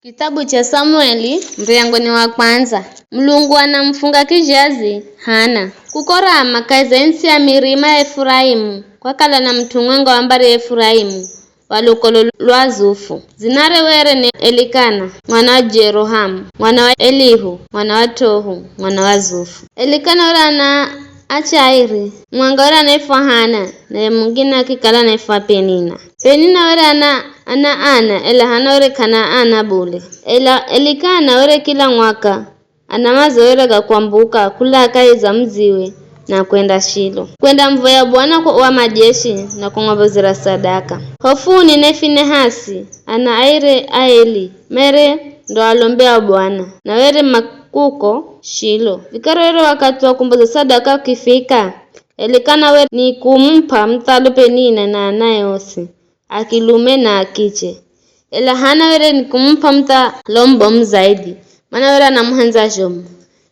Kitabu cha Samueli mriangoni wa kwanza. Mlungu anamfunga kijazi Hana. Kukora makazi ensi ya mirima ya Efraimu kwa kala na mtungwenga wa mbari ya Efraimu walukolo lwa Zufu. Zinare were ni Elikana mwana wa Jerohamu, mwana wa Elihu, mwana wa Tohu, mwana wa Zufu. Elikana ora na Achairi mwanga ora naifwa Hana na mwingine akikala naifwa Penina. Penina ora ana ela Hana ore kana ana bule. Elikana ore kila mwaka ana mazoea ga kuambuka kula kai za mziwe na kwenda Shilo kwenda mvoya Bwana wa majeshi na kung'obozera sadaka. Hofuni na Finehasi ana Aeli mere ndo alombea Bwana na were makuko Shilo. Vikarero wakati wa kumboza sadaka kifika, Elikana were ni kumpa mtalo Penina na anayeosi akilume na akiche. Ela Hana were ni kumpa mtalombo mzaidi maana were anamhenza jomu.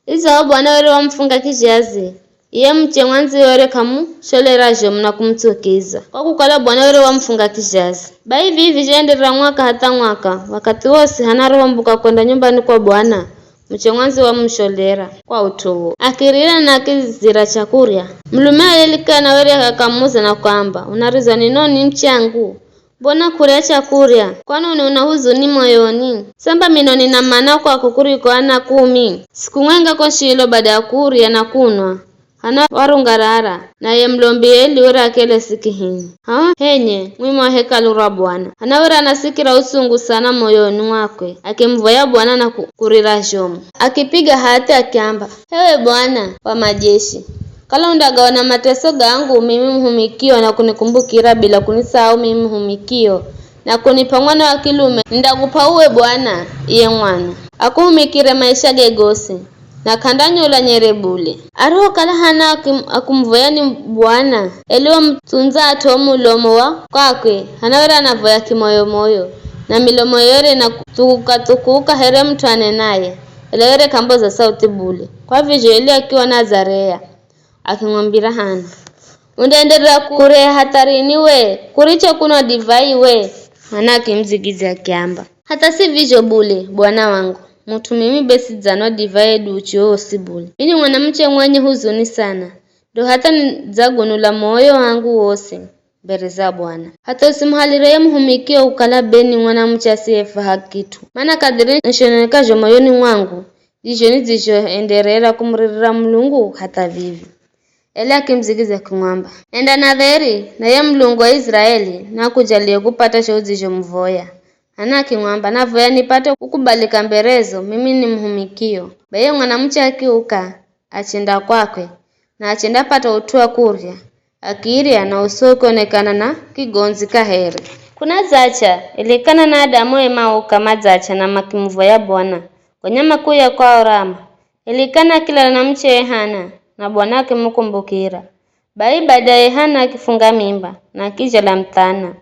Iza Bwana were wamfunga kijazi iye mche mwanzi were kamu sholera jomu na kumtukiza kwa kukala Bwana were wamfunga kijazi. Baivi hivi jaendera mwaka hata mwaka wakati wose Hana rombuka kwenda nyumbani kwa Bwana mche mwanzi wa msholera kwa utuwo akirira na kizira chakuria. Mlume Elikana were akamuza na kwamba unariza nini mchangu mbona kuria chakuria kwani una huzuni moyoni samba minoni na maana kwa kukuriko ana 10 siku mwenga kwa Shilo baada ya kuria na kunwa Hana warungarara na ye mlombi Eli ora akele sikihini henye mwimo wa hekalu la Bwana. Hana ora anasikira usungu sana moyoni mwakwe akimvoya Bwana na kurira jomu akipiga hati akiamba hewe Bwana wa majeshi kala undagawana mateso gangu mimi mhumikio na kunikumbukira bila kunisahau mimi mhumikio na kunipa mwana wa kilume ndakupa uwe Bwana iye mwana akuhumikire maisha gegosi na kandanyola nyerebule. Aroho kala Hana akumvoya ni Bwana eliwa mtunza atomu ulomo wa kwakwe Hana wera anavoya kimoyo moyo na milomo yore na tukuka here mtu anenaye elewere kamboza sauti bule kwa vijyo ili akiwa Nazarea akimwambira Hana undendelea kure hatarini we kuricho kuno divai we. Hana akimzigiza akiamba hata si vijyo bule Bwana wangu mtu mimi besi zano divai ducho osibule mimi mwanamche mwenye huzuni sana ndo hata nizagunula moyo wangu wose mbele za Bwana hata usimhalire mhumikio ukala beni mwanamche asiyefaha kitu maana kadiri nshoneka moyoni mwangu ndicho nizichoenderera kumririra Mlungu hata vivi. Eli akimzigiza kumwamba enda nadheri na ye Mlungu wa Israeli na kujalie kupata shozijo mvoya. Hana akimwamba navoya nipate kukubalika mberezo mimi ni mhumikio baye mwanamche akiuka achenda kwakwe na achenda pata utua kuria akiiria na usoko onekana na kigonzi kaheri. Kuna zacha Elikana na Adamu emauka mazacha na makimvoya Bwana kwenye makuu ya kwa Rama. Elikana kila na mche Hana na Bwana akimkumbukira. Bai baadaye Hana akifunga mimba na kija la mtana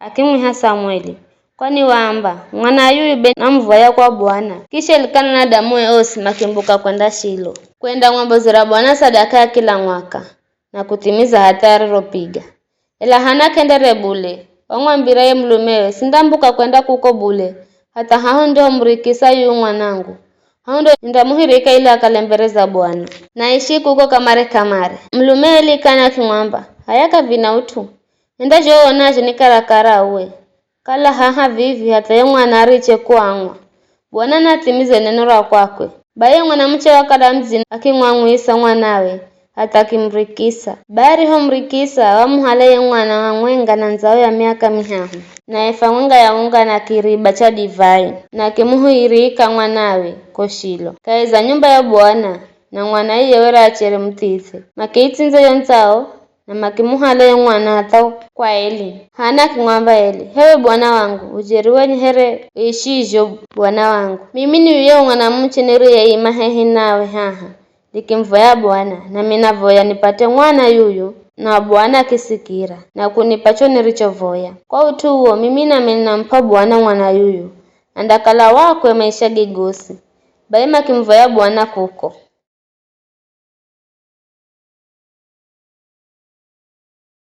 akimwiha Samueli kwani waamba mwana yuyu na mvoya kwa Bwana. Kisha Elikana na Adamu osi makimbuka kwenda Shilo kwenda ng'ombozera Bwana sadaka ya kila mwaka na kutimiza hatari ropiga. Ela Hana kendere bule wang'wambira ye mlumewe sindambuka kwenda kuko bule hata hao ndio mrikisa yu mwanangu hao ndio ndamuhirika ila akalembereza Bwana naishi kuko kamare. Mlume Elikana akimwamba hayaka vina utu enda jo onaje nikarakara uwe kala haha vivi hata ye mwana ariche kuangwa Bwana natimize neno la kwakwe. Baye mwanamche wakadamzi akimwangwisa mwanawe hata kimrikisa bari homrikisa wamuhale ye mwana wa mwenga na nzao ya miaka mihahu na efa mwenga ya unga na kiriba cha divai na kimuhuirika mwanawe koshilo kaeza nyumba ya Bwana na mwana iye wera achere mtithe makiitinze yonzao na makimuhale ye mwana hata kwa Eli. Hana kimwamba Eli hewe Bwana wangu ujeriwe nhere ishijo Bwana wangu mimi ni uye mwanamche niriye imahehi nawe haha nikimvoya Bwana na minavoya nipate mwana yuyu na Bwana akisikira na kunipacho nilichovoya kwa utu huo mimi na nampa Bwana mwana yuyu andakala wakwe maisha gigosi baima kimvoya Bwana kuko.